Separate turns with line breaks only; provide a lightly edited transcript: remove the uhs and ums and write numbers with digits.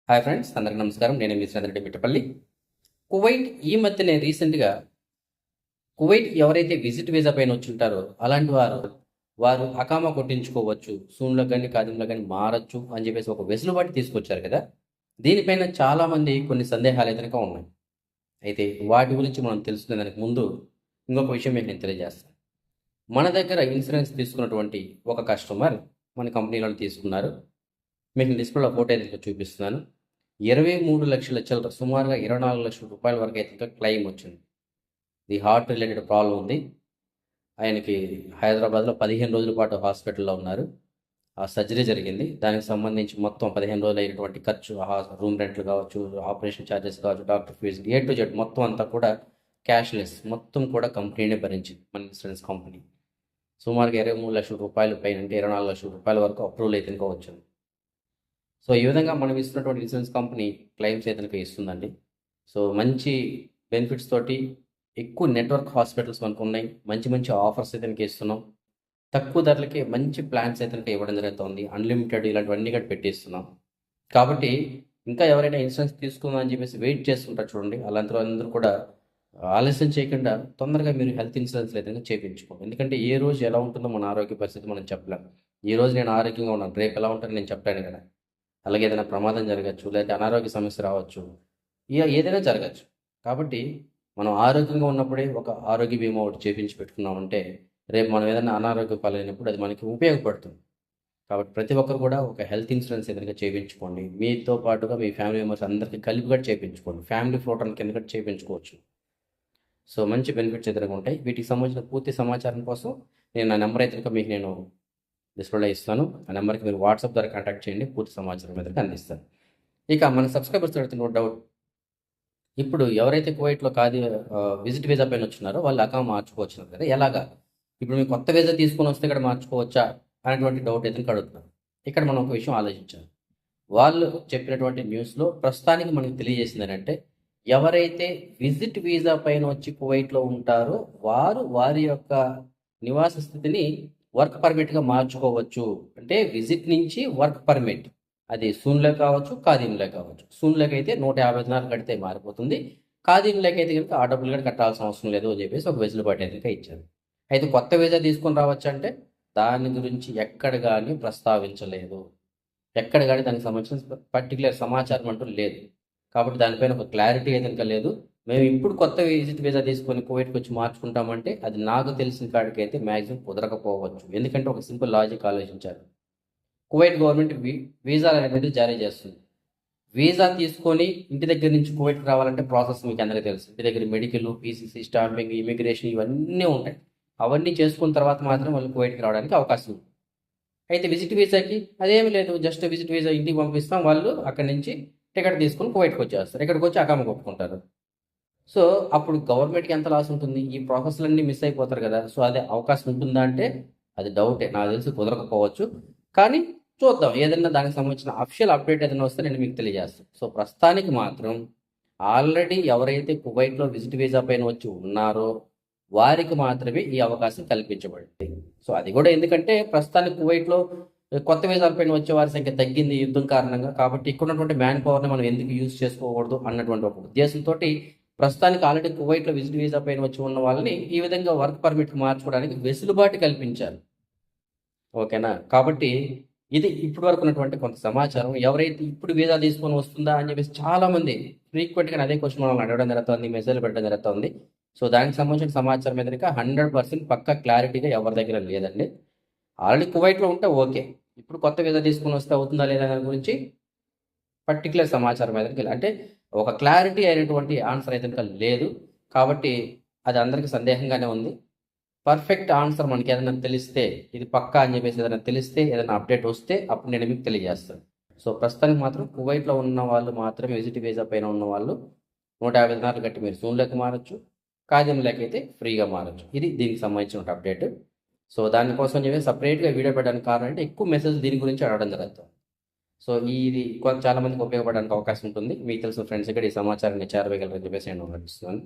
Hi friends, అందరికీ నమస్కారం. నేను మీ శ్రీధర్ రెడ్డి మిట్టపల్లి. కువైట్ ఈ మధ్యనే రీసెంట్గా కువైట్ ఎవరైతే విజిట్ వీసా పైన వచ్చి ఉంటారో అలాంటి వారు అకామా కొట్టించుకోవచ్చు, సూన్లో కానీ కాదంలో కానీ మారచ్చు అని చెప్పేసి ఒక వెసులుబాటు తీసుకొచ్చారు కదా. దీనిపైన చాలామంది కొన్ని సందేహాలు అయితే కనుక ఉన్నాయి. అయితే వాటి గురించి మనం తెలుసుకునే దానికి ముందు ఇంకొక విషయం మీకు నేను తెలియజేస్తాను. మన దగ్గర ఇన్సూరెన్స్ తీసుకున్నటువంటి ఒక కస్టమర్ మన కంపెనీలో తీసుకున్నారు. మీకు డిస్ప్లేలో ఫోటో అయితే చూపిస్తున్నాను. 23,00,000 చిల్లర, సుమారుగా 24,00,000 రూపాయల వరకు అయితే ఇంకా క్లెయిమ్ వచ్చింది. ఇది హార్ట్ రిలేటెడ్ ప్రాబ్లం ఉంది. ఆయనకి హైదరాబాద్లో 15 రోజుల పాటు హాస్పిటల్లో ఉన్నారు. ఆ సర్జరీ జరిగింది. దానికి సంబంధించి మొత్తం 15 రోజులు అయినటువంటి ఖర్చు, రూమ్ రెంట్లు కావచ్చు, ఆపరేషన్ ఛార్జెస్ కావచ్చు, doctor fees, A to Z మొత్తం అంతా కూడా క్యాష్లెస్, మొత్తం కూడా కంపెనీనే భరించింది, మన ఇన్సూరెన్స్ కంపెనీ. సుమారుగా 23,00,000 రూపాయల పైన, అంటే 24,00,000 రూపాయల వరకు అప్రూవల్ అయితే ఇంకా వచ్చింది. సో ఈ విధంగా మనం ఇస్తున్నటువంటి ఇన్సూరెన్స్ కంపెనీ క్లెయిమ్స్ అయితే ఇస్తుందండి. సో మంచి బెనిఫిట్స్ తోటి ఎక్కువ నెట్వర్క్ హాస్పిటల్స్ మనకు ఉన్నాయి. మంచి మంచి ఆఫర్స్ అయితే ఇస్తున్నాం. తక్కువ ధరలకి మంచి ప్లాన్స్ అయితే ఇవ్వడం జరుగుతుంది. అన్లిమిటెడ్ ఇలాంటివన్నీ కూడా పెట్టిస్తున్నాం. కాబట్టి ఇంకా ఎవరైనా ఇన్సూరెన్స్ తీసుకుందాం అని చెప్పేసి వెయిట్ చేస్తుంటారు చూడండి, అలాంటి అందరూ కూడా ఆలస్యం చేయకుండా తొందరగా మీరు హెల్త్ ఇన్సూరెన్స్ ఏదైనా చేయించుకోండి. ఎందుకంటే ఏ రోజు ఎలా ఉంటుందో మన ఆరోగ్య పరిస్థితి మనం చెప్పలేం. ఈ రోజు నేను ఆరోగ్యంగా ఉన్నాను, రేపు ఎలా ఉంటానో నేను చెప్పలేను కదా. అలాగే ఏదైనా ప్రమాదం జరగచ్చు, లేదంటే అనారోగ్య సమస్య రావచ్చు, ఏదైనా జరగచ్చు. కాబట్టి మనం ఆరోగ్యంగా ఉన్నప్పుడే ఒక ఆరోగ్య బీమా ఒకటి చేయించి పెట్టుకున్నామంటే రేపు మనం ఏదైనా అనారోగ్య పాలైనప్పుడు అది మనకి ఉపయోగపడుతుంది. కాబట్టి ప్రతి ఒక్కరు కూడా ఒక హెల్త్ ఇన్సూరెన్స్ ఏదైనా చేయించుకోండి. మీతో పాటుగా మీ ఫ్యామిలీ మెంబర్స్ అందరికీ కలిపి కూడా చేయించుకోండి. ఫ్యామిలీ ఫ్లోటర్ కింద కూడా చేయించుకోవచ్చు. సో మంచి బెనిఫిట్స్ ఎదురుగా ఉంటాయి. వీటికి సంబంధించిన పూర్తి సమాచారం కోసం నేను నా నెంబర్ అయితే మీకు నేను డిస్ప్లేలో ఇస్తాను. ఆ నెంబర్కి మీరు వాట్సాప్ ద్వారా కాంటాక్ట్ చేయండి, పూర్తి సమాచారం మీద అందిస్తాను. ఇక మన సబ్స్క్రైబర్స్ అడిగితే నో డౌట్, ఇప్పుడు ఎవరైతే కువైట్లో విజిట్ వీసా పైన వచ్చినారో వాళ్ళు అకామా మార్చుకోవచ్చు కదా, ఎలాగా? ఇప్పుడు మీకు కొత్త వీసా తీసుకొని వస్తే ఇక్కడ మార్చుకోవచ్చా అనేటువంటి డౌట్ అయితే అడుగుతున్నారు. ఇక్కడ మనం ఒక విషయం ఆలోచించాలి. వాళ్ళు చెప్పినటువంటి న్యూస్లో ప్రస్తుతానికి మనకు తెలియజేసింది ఏంటంటే, ఎవరైతే విజిట్ వీసా పైన వచ్చి కువైట్లో ఉంటారో వారి యొక్క నివాస స్థితిని వర్క్ పర్మిట్గా మార్చుకోవచ్చు. అంటే విజిట్ నుంచి వర్క్ పర్మిట్, అది సూన్లో కావచ్చు, ఖాదీంలో కావచ్చు. సూన్లోకి అయితే 150 దినాలు కడితే మారిపోతుంది. ఖాదీంలోకి అయితే కనుక ఆ డబ్బులు కూడా కట్టాల్సిన అవసరం లేదు అని చెప్పేసి ఒక వెసులుబాటు అయితే ఇచ్చారు. అయితే కొత్త వీసా తీసుకొని రావచ్చు అంటే దాని గురించి ఎక్కడ కానీ ప్రస్తావించలేదు. ఎక్కడ కానీ దానికి సంబంధించిన పర్టికులర్ సమాచారం అంటూ లేదు. కాబట్టి దానిపైన ఒక క్లారిటీ అయితే ఇంకా లేదు. మేము ఇప్పుడు కొత్త విజిట్ వీసా తీసుకొని కువైట్కి వచ్చి మార్చుకుంటామంటే అది నాకు తెలిసిన కాడికి అయితే మ్యాక్సిమం కుదరకపోవచ్చు. ఎందుకంటే ఒక సింపుల్ లాజిక్ ఆలోచించారు. కువైట్ గవర్నమెంట్ వీసా అనేది జారీ చేస్తుంది. వీసా తీసుకొని ఇంటి దగ్గర నుంచి కువైట్కి రావాలంటే ప్రాసెస్ మీకు అందరికీ తెలుసు. ఇంటి దగ్గర మెడికల్, పీసీసీ, స్టాంపింగ్, ఇమిగ్రేషన్ ఇవన్నీ ఉంటాయి. అవన్నీ చేసుకున్న తర్వాత మాత్రం వాళ్ళు కువైట్కి రావడానికి అవకాశం ఉంది. అయితే విజిట్ వీసాకి అదేమి లేదు, జస్ట్ విజిట్ వీసా ఇంటికి పంపిస్తాం, వాళ్ళు అక్కడి నుంచి టికెట్ తీసుకొని కువైట్కి వచ్చేస్తారు. ఇక్కడికి వచ్చి అకామ కొట్టుకుంటారు. సో అప్పుడు గవర్నమెంట్కి ఎంత లాస్ ఉంటుంది? ఈ ప్రాసెస్లన్నీ మిస్ అయిపోతారు కదా. సో అదే అవకాశం ఉంటుందా అంటే అది డౌటే, నాకు తెలిసి కుదరకపోవచ్చు. కానీ చూద్దాం, ఏదైనా దానికి సంబంధించిన అఫిషియల్ అప్డేట్ ఏదైనా వస్తే నేను మీకు తెలియజేస్తాను. సో ప్రస్తుతానికి మాత్రం ఆల్రెడీ ఎవరైతే కువైట్లో విజిట్ వీసా పైన వచ్చి ఉన్నారో వారికి మాత్రమే ఈ అవకాశం కల్పించబడింది. సో అది కూడా ఎందుకంటే ప్రస్తుతానికి కువైట్లో కొత్త వీసాల పైన వచ్చే వారి సంఖ్య తగ్గింది యుద్ధం కారణంగా. కాబట్టి ఇక్కడ ఉన్నటువంటి మ్యాన్ పవర్ని మనం ఎందుకు యూజ్ చేసుకోకూడదు అన్నటువంటి ఒక ఉద్దేశంతో ప్రస్తుతానికి ఆల్రెడీ కువైట్లో విజిట్ వీసా పైన వచ్చి ఉన్న వాళ్ళని ఈ విధంగా వర్క్ పర్మిట్ మార్చుకోవడానికి వెసులుబాటు కల్పించారు. ఓకేనా? కాబట్టి ఇది ఇప్పటి వరకు ఉన్నటువంటి కొంత సమాచారం. ఎవరైతే ఇప్పుడు వీసా తీసుకొని వస్తుందా అని చెప్పేసి చాలా మంది ఫ్రీక్వెంట్గా అదే క్వశ్చన్ మనల్ని అడగడం జరుగుతుంది, మెసేజ్ పెట్టడం జరుగుతుంది. సో దానికి సంబంధించిన సమాచారం మీద 100% పక్కా క్లారిటీగా ఎవరి దగ్గర లేదండి. ఆల్రెడీ కువైట్లో ఉంటే ఓకే, ఇప్పుడు కొత్త వీసా తీసుకొని వస్తే అవుతుందా లేదా దాని గురించి పర్టికులర్ సమాచారం అయితే అంటే ఒక క్లారిటీ అయినటువంటి ఆన్సర్ అయితే లేదు. కాబట్టి అది అందరికీ సందేహంగానే ఉంది. పర్ఫెక్ట్ ఆన్సర్ మనకి ఏదైనా తెలిస్తే, ఇది పక్కా అని చెప్పేసి ఏదైనా తెలిస్తే, ఏదైనా అప్డేట్ వస్తే అప్పుడు నేను మీకు తెలియజేస్తాను. సో ప్రస్తుతానికి మాత్రం కువైట్లో ఉన్న వాళ్ళు మాత్రమే, విజిట్ వీసా పైన ఉన్న వాళ్ళు 150 దినాలు కట్టి మీరు సూన్లోకి మారచ్చు, కాజంలోకి అయితే ఫ్రీగా మారచ్చు. ఇది దీనికి సంబంధించిన అప్డేట్. సో దానికోసం చెప్పి సపరేట్గా వీడియో పెట్టడానికి కారణం అంటే ఎక్కువ మెసేజ్ దీని గురించి అడగడం జరుగుతుంది. సో ఇది చాలా మందికి ఉపయోగపడడానికి అవకాశం ఉంటుంది. మీకు తెలిసిన ఫ్రెండ్స్ ఇక్కడ ఈ సమాచారాన్ని చేరవేయగలరని చెప్పేసి నేను ఆలోచిస్తున్నాను.